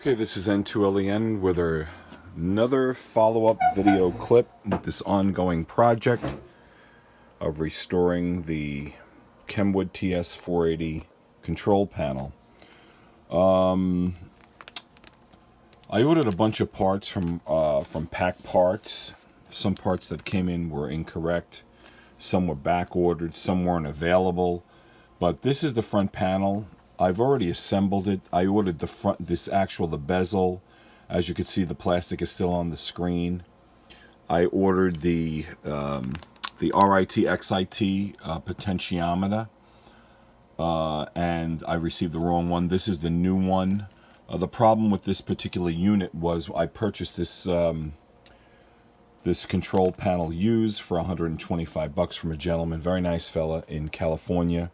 Okay, this is N2LEN with another follow-up video clip with this ongoing project of restoring the Kenwood TS-480 control panel. I ordered a bunch of parts from Pack Parts. Some parts that came in were incorrect. Some were back ordered. Some weren't available. But this is the front panel. I've already assembled it. I ordered the front, the bezel. As you can see, the plastic is still on the screen. I ordered the RIT-XIT potentiometer, and I received the wrong one. This is the new one. The problem with this particular unit was I purchased this this control panel used for $125 from a gentleman, very nice fella in California.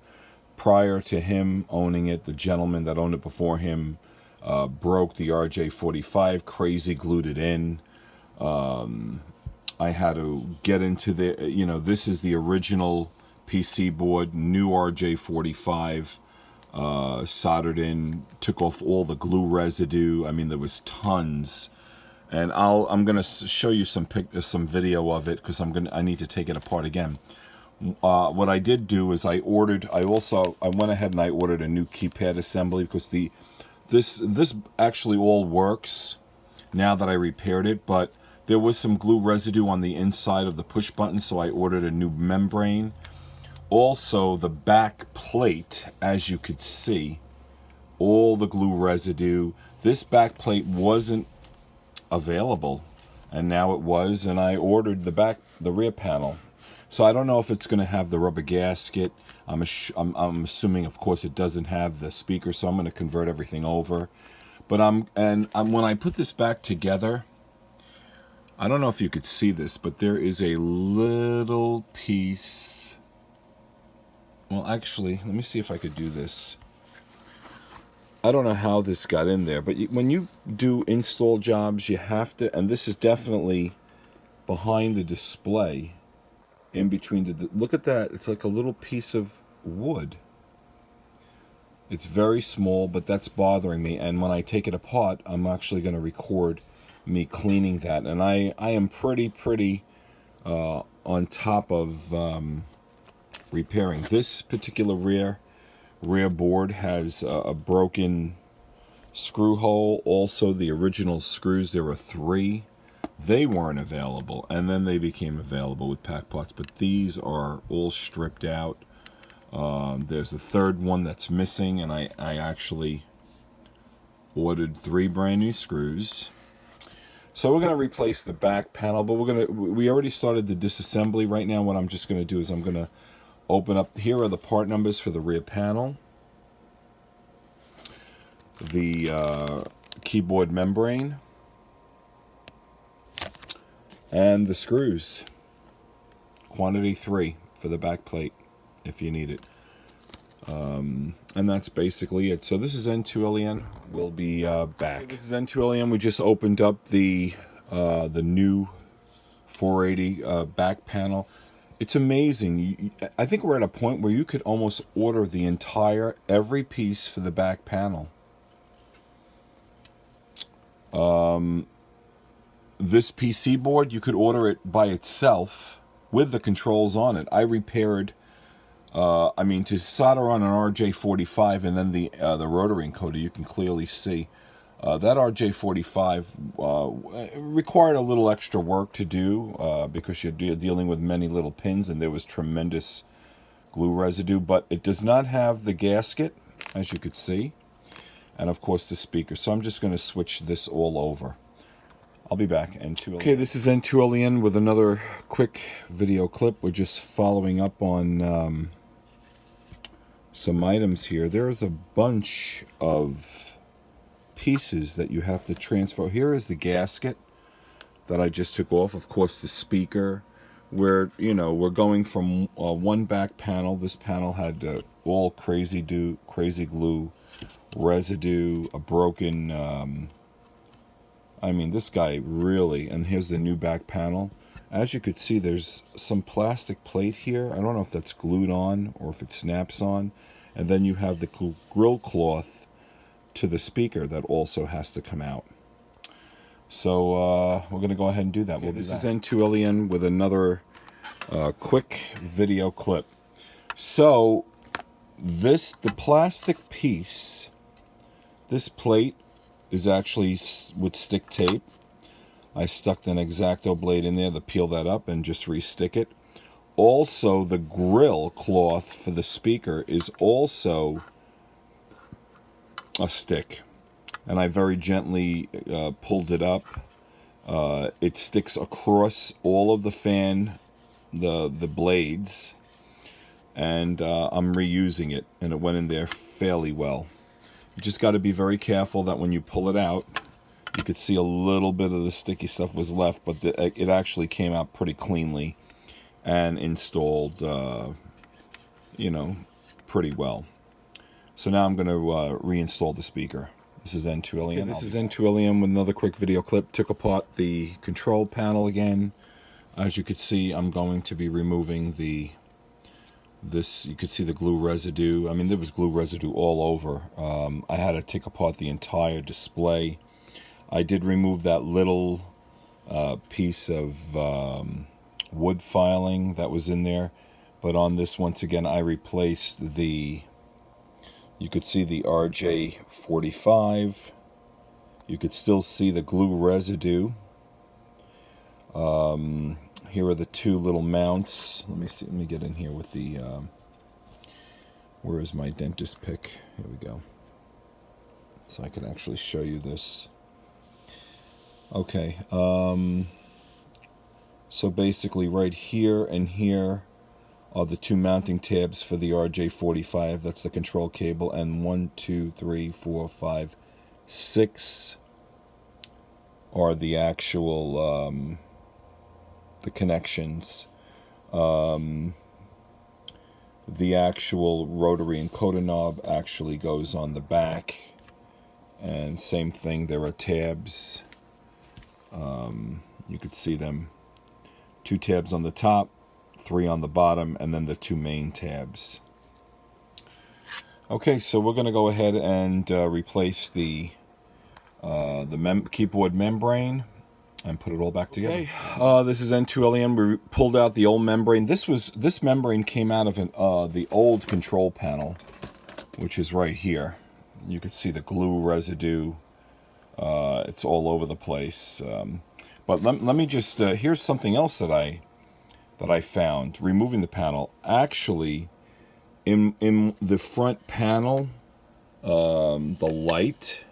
Prior to him owning it, the gentleman that owned it before him broke the RJ45, crazy glued it in. I had to get into this is the original PC board, new RJ45, soldered in, took off all the glue residue. I mean, there was tons. And I'm gonna show you some video of it because I need to take it apart again. What I did do is I went ahead and I ordered a new keypad assembly because this actually all works now that I repaired it, but there was some glue residue on the inside of the push button, so I ordered a new membrane. Also, the back plate, as you could see, all the glue residue. This back plate wasn't available, and now it was, and I ordered the rear panel. So I don't know if it's going to have the rubber gasket. I'm assuming, of course, it doesn't have the speaker, so I'm going to convert everything over. But when I put this back together, I don't know if you could see this, but there is a little piece. Well, actually, let me see if I could do this. I don't know how this got in there, but when you do install jobs, you have to, and this is definitely behind the display. In between look at that, it's like a little piece of wood. It's very small, but that's bothering me, and when I take it apart, I'm actually going to record me cleaning that. And I am pretty on top of repairing. This particular rear board has a broken screw hole. Also, the original screws, there were 3. They weren't available, and then they became available with Pack Parts, but these are all stripped out. There's a third one that's missing, and I actually ordered 3 brand new screws. So we're going to replace the back panel, but we already started the disassembly. Right now, what I'm just going to do is I'm going to open up. Here are the part numbers for the rear panel, the keyboard membrane, and the screws. Quantity 3 for the back plate if you need it. And that's basically it. So this is N2LEN. We'll be back. This is N2LEN. We just opened up the new 480 back panel. It's amazing. I think we're at a point where you could almost order the every piece for the back panel. This PC board, you could order it by itself with the controls on it. I repaired, to solder on an RJ45 and then the rotary encoder, you can clearly see. That RJ45 required a little extra work to do because you're dealing with many little pins, and there was tremendous glue residue, but it does not have the gasket, as you could see, and of course the speaker. So I'm just going to switch this all over. I'll be back. N2LEN. Okay, this is N2LEN with another quick video clip. We're just following up on some items here. There's a bunch of pieces that you have to transfer. Here is the gasket that I just took off. Of course, the speaker. We're going from one back panel. This panel had all crazy glue residue, a broken. This guy really, and here's the new back panel. As you could see, there's some plastic plate here. I don't know if that's glued on or if it snaps on. And then you have the grill cloth to the speaker that also has to come out. So we're going to go ahead and do that. This is N2Lian with another quick video clip. So the plastic piece, this plate is actually with stick tape. I stuck an X-Acto blade in there to peel that up and just re-stick it. Also, the grill cloth for the speaker is also a stick, and I very gently pulled it up. It sticks across all of the fan, the blades, and I'm reusing it, and it went in there fairly well. You just got to be very careful that when you pull it out, you could see a little bit of the sticky stuff was left, but it actually came out pretty cleanly and installed, you know, pretty well. So now I'm going to reinstall the speaker. This is N2Lian. Okay, this is N2Lian with another quick video clip. Took apart the control panel again. As you can see, I'm going to be removing this. You could see the glue residue. I mean, there was glue residue all over. I had to take apart the entire display. I did remove that little piece of wood filing that was in there, but on this, once again, I replaced you could see the RJ45. You could still see the glue residue. Here are the two little mounts. Let me see. Let me get in here with the where is my dentist pick? Here we go. So I can actually show you this. Okay, so basically right here and here are the two mounting tabs for the RJ45. That's the control cable, and 1, 2, 3, 4, 5, 6 are the actual the connections. The actual rotary encoder knob actually goes on the back, and same thing, there are tabs. You could see them. 2 tabs on the top, 3 on the bottom, and then the 2 main tabs. Okay, so we're going to go ahead and replace the keyboard membrane and put it all back together. Okay, this is N2Lian. We pulled out the old membrane. This membrane came out of the old control panel, which is right here. You can see the glue residue. It's all over the place. But let me just here's something else that I found removing the panel. Actually, in the front panel, the light,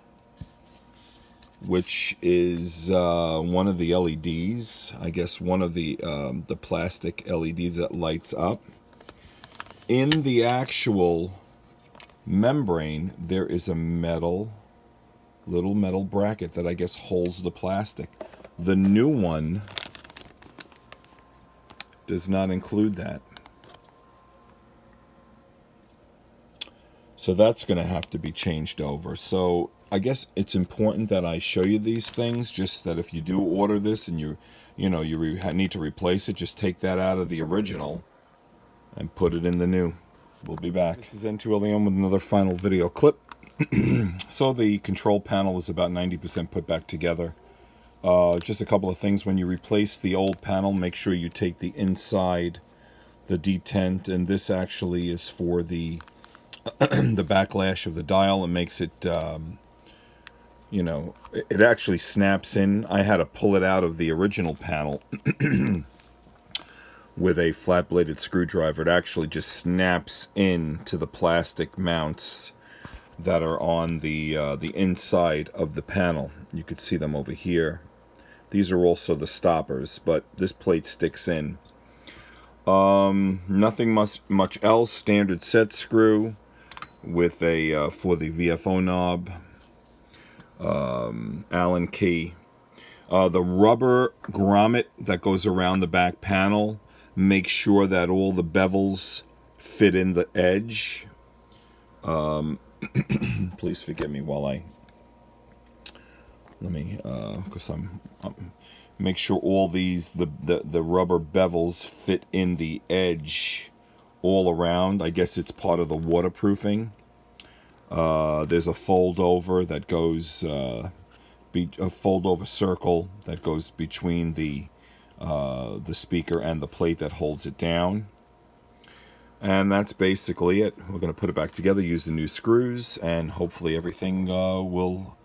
which is one of the LEDs, I guess one of the plastic LEDs that lights up. In the actual membrane, there is a little metal bracket that I guess holds the plastic. The new one does not include that. So that's going to have to be changed over. So I guess it's important that I show you these things, just that if you do order this and you need to replace it, just take that out of the original and put it in the new. We'll be back. This is N2Lian with another final video clip. So the control panel is about 90% put back together. Just a couple of things. When you replace the old panel, make sure you take the inside, the detent, and this actually is for the the backlash of the dial. It makes it, it actually snaps in. I had to pull it out of the original panel with a flat-bladed screwdriver. It actually just snaps in to the plastic mounts that are on the inside of the panel. You could see them over here. These are also the stoppers, but this plate sticks in. Nothing much else. Standard set screw with a for the VFO knob, Allen key. The rubber grommet that goes around the back panel, make sure that all the bevels fit in the edge. Please forgive me while because I'm make sure all these the rubber bevels fit in the edge all around. I guess it's part of the waterproofing. There's a fold over that goes, a fold over circle that goes between the speaker and the plate that holds it down. And that's basically it. We're going to put it back together, use the new screws, and hopefully everything will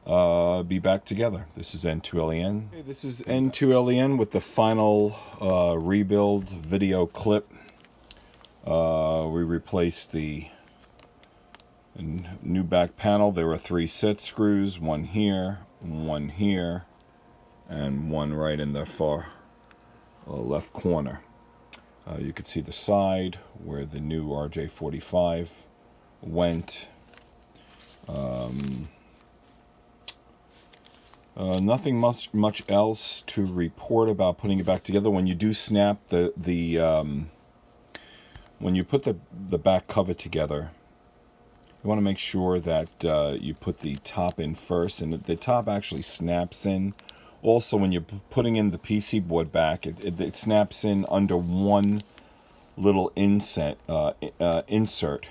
be back together. This is N2LEN. Okay, this is N2LEN with the final rebuild video clip. We replaced the new back panel. There were 3 set screws, one here, and one right in the far left corner. You could see the side where the new RJ45 went. Nothing much else to report about putting it back together. When you do snap when you put the back cover together, you want to make sure that you put the top in first, and the top actually snaps in. Also, when you're putting in the PC board back, it snaps in under one little insert. It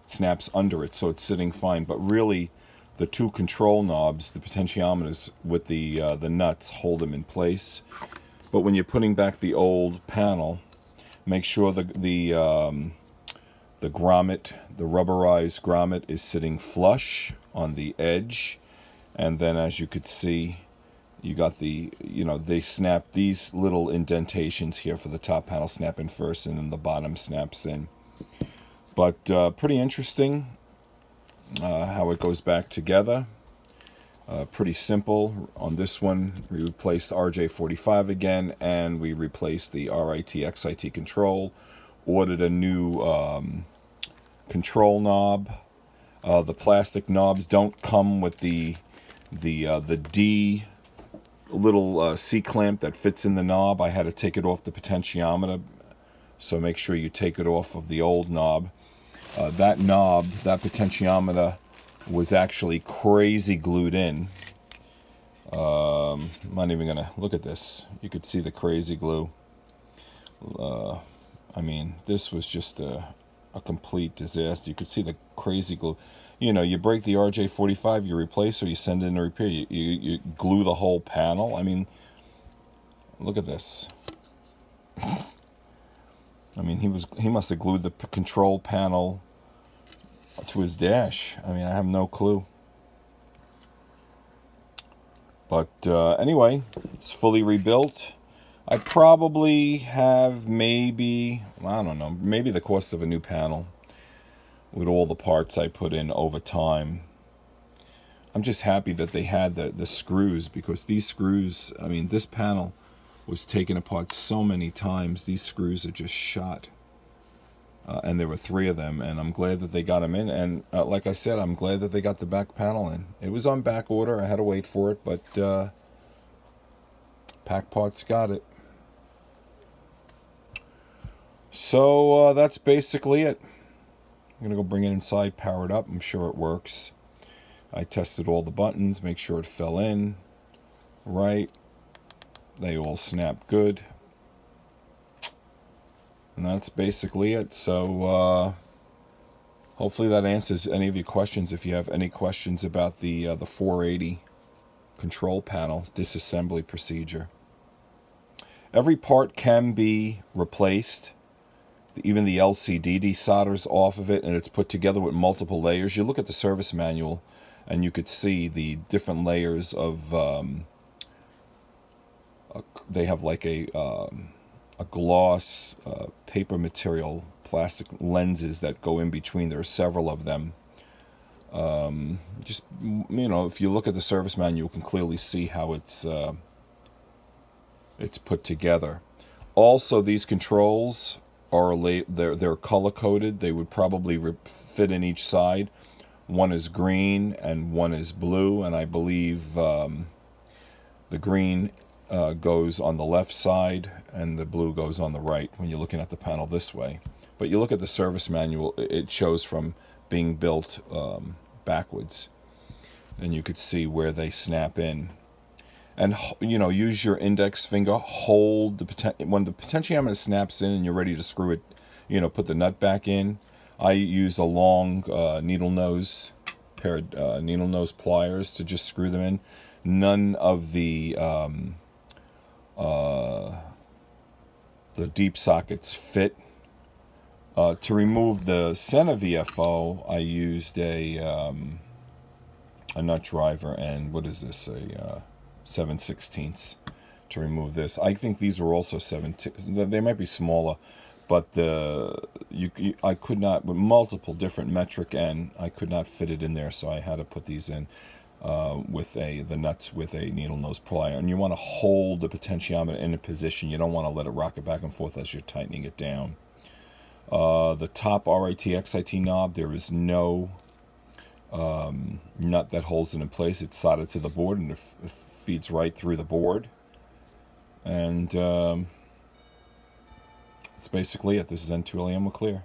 snaps under it, so it's sitting fine. But really, the 2 control knobs, the potentiometers with the nuts, hold them in place. But when you're putting back the old panel, make sure the grommet, the rubberized grommet, is sitting flush on the edge. And then, as you could see, you got they snap these little indentations here for the top panel, snap in first, and then the bottom snaps in. But pretty interesting how it goes back together. Pretty simple. On this one, we replaced RJ45 again, and we replaced the RIT-XIT control. Ordered a new control knob. The plastic knobs don't come with the D little C-clamp that fits in the knob. I had to take it off the potentiometer, so make sure you take it off of the old knob. That knob, that potentiometer, was actually crazy glued in. I'm not even gonna look at this. You could see the crazy glue. I mean, this was just a complete disaster. You could see the crazy glue. You know, you break the RJ45, you replace, or you send it in to repair. You glue the whole panel. I mean, look at this. I mean, he must have glued the control panel to his dash. I mean, I have no clue. But anyway, it's fully rebuilt. I probably have maybe, I don't know, maybe the cost of a new panel with all the parts I put in over time. I'm just happy that they had the screws, because these screws, I mean, this panel was taken apart so many times. These screws are just shot. And there were 3 of them, and I'm glad that they got them in. And like I said, I'm glad that they got the back panel in. It was on back order. I had to wait for it, but Pack Parts got it. So that's basically it. I'm going to go bring it inside, power it up. I'm sure it works. I tested all the buttons, make sure it fell in right. They all snap good. And that's basically it. So hopefully that answers any of your questions. If you have any questions about the 480 control panel disassembly procedure. Every part can be replaced. Even the LCD desolders off of it, and it's put together with multiple layers. You look at the service manual, and you could see the different layers of. They have like a gloss paper material, plastic lenses that go in between. There are several of them. Just, you know, if you look at the service manual, you can clearly see how it's put together. Also, these controls are they're color coded. They would probably fit in each side. One is green and one is blue, and I believe the green goes on the left side and the blue goes on the right when you're looking at the panel this way. But you look at the service manual, it shows from being built backwards, and you could see where they snap in. And, you know, use your index finger, hold when the potentiometer snaps in and you're ready to screw it, you know, put the nut back in, I use a long needle nose pair of needle nose pliers to just screw them in. None of the deep sockets fit. To remove the center VFO, I used a nut driver and what is this, a 7/16 to remove this. I think these were also 7/16. They might be smaller, but I could not, with multiple different metric N, I could not fit it in there, so I had to put these in with the nuts with a needle nose plier. And you want to hold the potentiometer in a position. You don't want to let it rock it back and forth as you're tightening it down. The top RIT-XIT knob, there is no nut that holds it in place. It's soldered to the board, and it feeds right through the board. And that's basically it. This is N2LEM, we're clear.